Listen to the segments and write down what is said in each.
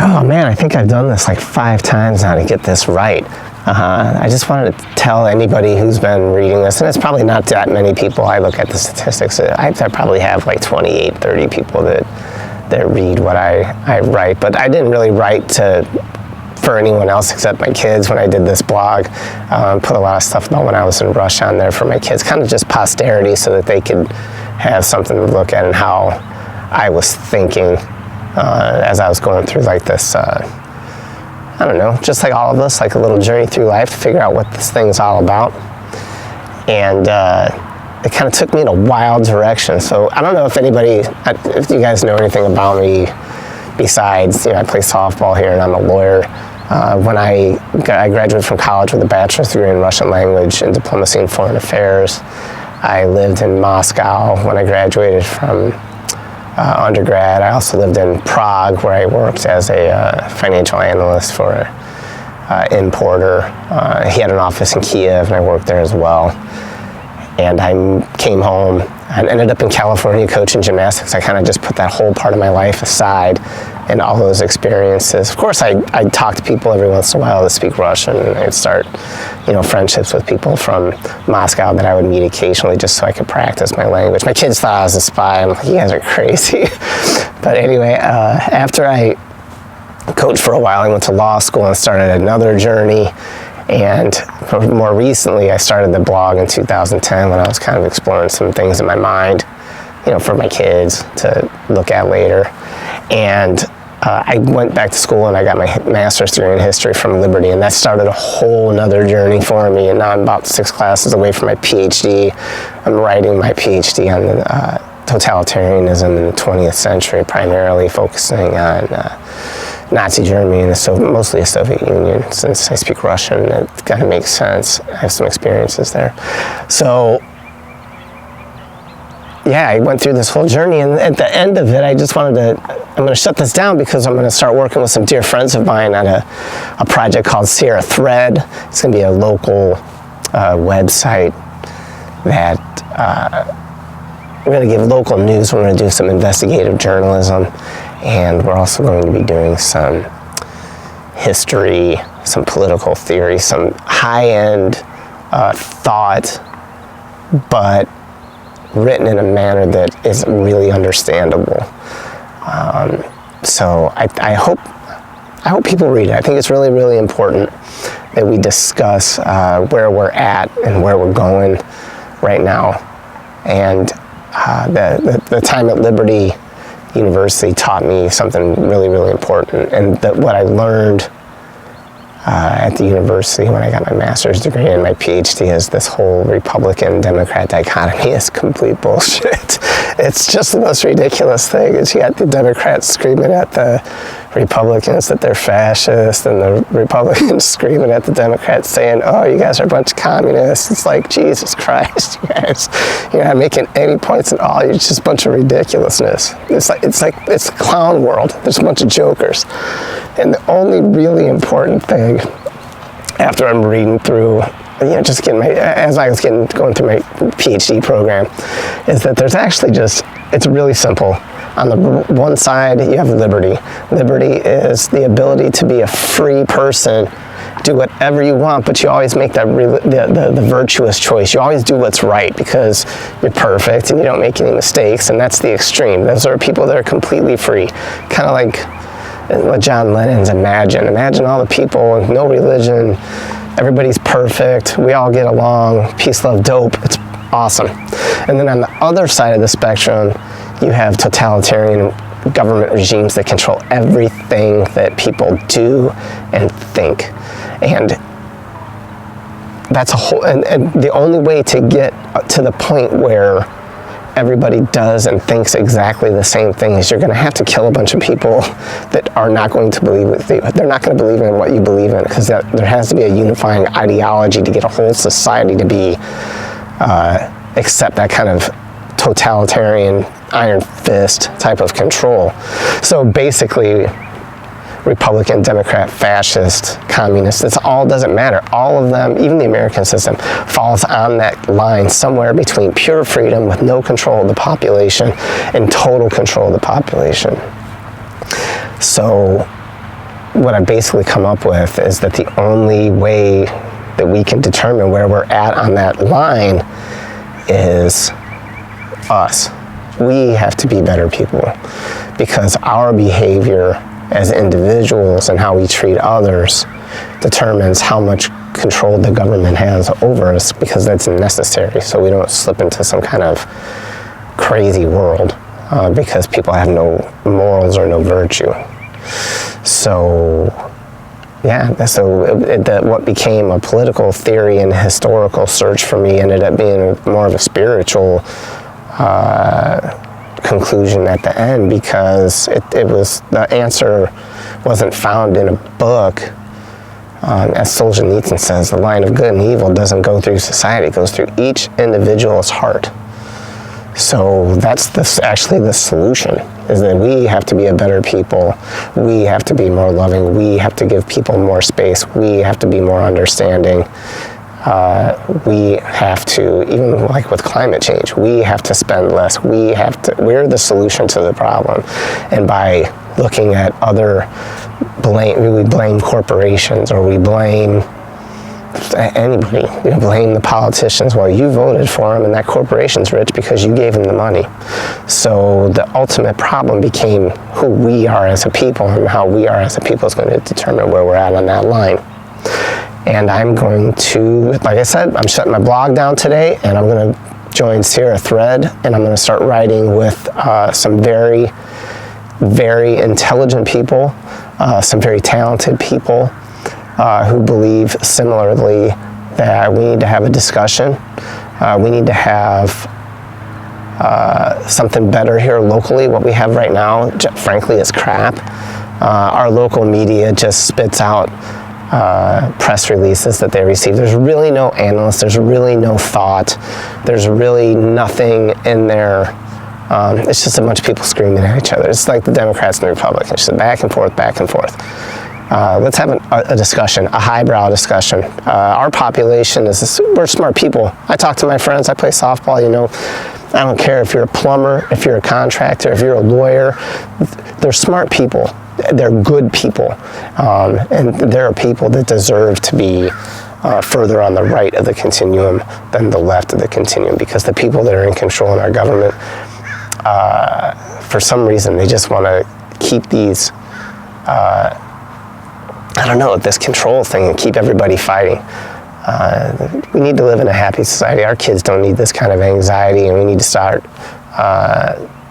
Oh man, I think I've done this like 5 times now to get this right. I just wanted to tell anybody who's been reading this, and it's probably not that many people. I look at the statistics. I probably have like 28, 30 people that read what I write, but I didn't really write for anyone else except my kids when I did this blog. Put a lot of stuff about when I was in Russia on there for my kids, kind of just posterity so that they could have something to look at and how I was thinking as I was going through like this, I don't know, just like all of us, like a little journey through life to figure out what this thing's all about. And it kind of took me in a wild direction. So I don't know if if you guys know anything about me besides, I play softball here and I'm a lawyer. When I graduated from college with a bachelor's degree in Russian language and diplomacy and foreign affairs. I lived in Moscow when I graduated from undergrad. I also lived in Prague, where I worked as a financial analyst for an importer. He had an office in Kiev, and I worked there as well. And I came home and ended up in California coaching gymnastics. I kind of just put that whole part of my life aside and all those experiences. Of course, I'd talk to people every once in a while that speak Russian, and I'd start, friendships with people from Moscow that I would meet occasionally just so I could practice my language. My kids thought I was a spy. I'm like, you guys are crazy. But anyway, after I coached for a while, I went to law school and started another journey. And more recently, I started the blog in 2010 when I was kind of exploring some things in my mind, for my kids to look at later. And I went back to school and I got my master's degree in history from Liberty, and that started a whole nother journey for me. And now I'm about 6 classes away from my PhD. I'm writing my PhD on totalitarianism in the 20th century, primarily focusing on Nazi Germany and mostly the Soviet Union. Since I speak Russian, it kind of makes sense. I have some experiences there. So, yeah, I went through this whole journey, and at the end of it, I'm going to shut this down because I'm going to start working with some dear friends of mine on a project called Sierra Thread. It's going to be a local website that we're going to give local news. We're going to do some investigative journalism, and we're also going to be doing some history, some political theory, some high-end thought, but written in a manner that is really understandable. So I hope people read it. I think it's really, really important that we discuss where we're at and where we're going right now. And the time at Liberty University taught me something really, really important. And that what I learned at the university when I got my master's degree and my PhD is this whole Republican-Democrat dichotomy is complete bullshit. It's just the most ridiculous thing. Is you got the Democrats screaming at the Republicans that they're fascist, and the Republicans screaming at the Democrats saying, oh, you guys are a bunch of communists. It's like, Jesus Christ, you guys, you're not making any points at all. You're just a bunch of ridiculously. It's a clown world. There's a bunch of jokers. And the only really important thing after I'm reading through, just getting as I was going through my PhD program, is that there's actually it's really simple. On the one side, you have liberty. Liberty is the ability to be a free person, do whatever you want, but you always make that the virtuous choice. You always do what's right because you're perfect and you don't make any mistakes, and that's the extreme. Those are people that are completely free, kind of like what John Lennon's Imagine. Imagine all the people with no religion, everybody's perfect, we all get along, peace, love, dope, it's awesome. And then on the other side of the spectrum, you have totalitarian government regimes that control everything that people do and think. And that's and the only way to get to the point where everybody does and thinks exactly the same thing is you're going to have to kill a bunch of people that are not going to believe with you. They're not going to believe in what you believe in, because there has to be a unifying ideology to get a whole society to be accept that kind of totalitarian iron fist type of control. So basically, Republican, Democrat, fascist, communist, it all doesn't matter. All of them, even the American system, falls on that line somewhere between pure freedom with no control of the population and total control of the population. So what I basically come up with is that the only way that we can determine where we're at on that line is us. We have to be better people, because our behavior as individuals and how we treat others determines how much control the government has over us, because that's necessary so we don't slip into some kind of crazy world because people have no morals or no virtue. So yeah, so what became a political theory and historical search for me ended up being more of a spiritual conclusion at the end, because it was, the answer wasn't found in a book. As Solzhenitsyn says, the line of good and evil doesn't go through society, it goes through each individual's heart. So that's actually the solution, is that we have to be a better people, we have to be more loving, we have to give people more space, we have to be more understanding. We have to, even like with climate change, we have to spend less. We're the solution to the problem. And by looking at we blame corporations, or we blame anybody. We blame the politicians. Well, you voted for them and that corporation's rich because you gave them the money. So the ultimate problem became who we are as a people, and how we are as a people is going to determine where we're at on that line. And I'm going to, like I said, I'm shutting my blog down today, and I'm going to join Sierra Thread, and I'm going to start writing with some very, very intelligent people, some very talented people who believe similarly that we need to have a discussion. We need to have something better here locally. What we have right now, frankly, is crap. Our local media just spits out press releases that they receive. There's really no analyst, there's really no thought, there's really nothing in there. It's just a bunch of people screaming at each other. It's like the Democrats and the Republicans, just back and forth, back and forth. Let's have a discussion, a highbrow discussion. Our population we're smart people. I talk to my friends, I play softball, I don't care if you're a plumber, if you're a contractor, if you're a lawyer, they're smart people. They're good people, and there are people that deserve to be further on the right of the continuum than the left of the continuum, because the people that are in control in our government, for some reason, they just want to keep these, this control thing and keep everybody fighting. We need to live in a happy society. Our kids don't need this kind of anxiety, and we need to start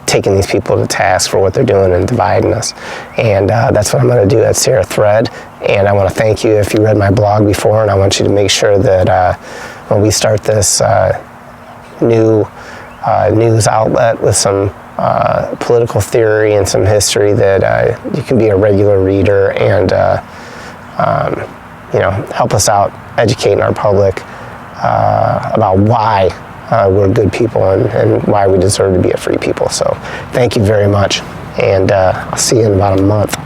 taking these people to task for what they're doing and dividing us. And that's what I'm going to do at Sierra Thread. And I want to thank you if you read my blog before, and I want you to make sure that when we start this new news outlet with some political theory and some history, that you can be a regular reader and help us out educating our public about why we're good people and why we deserve to be a free people. So thank you very much, and I'll see you in about a month.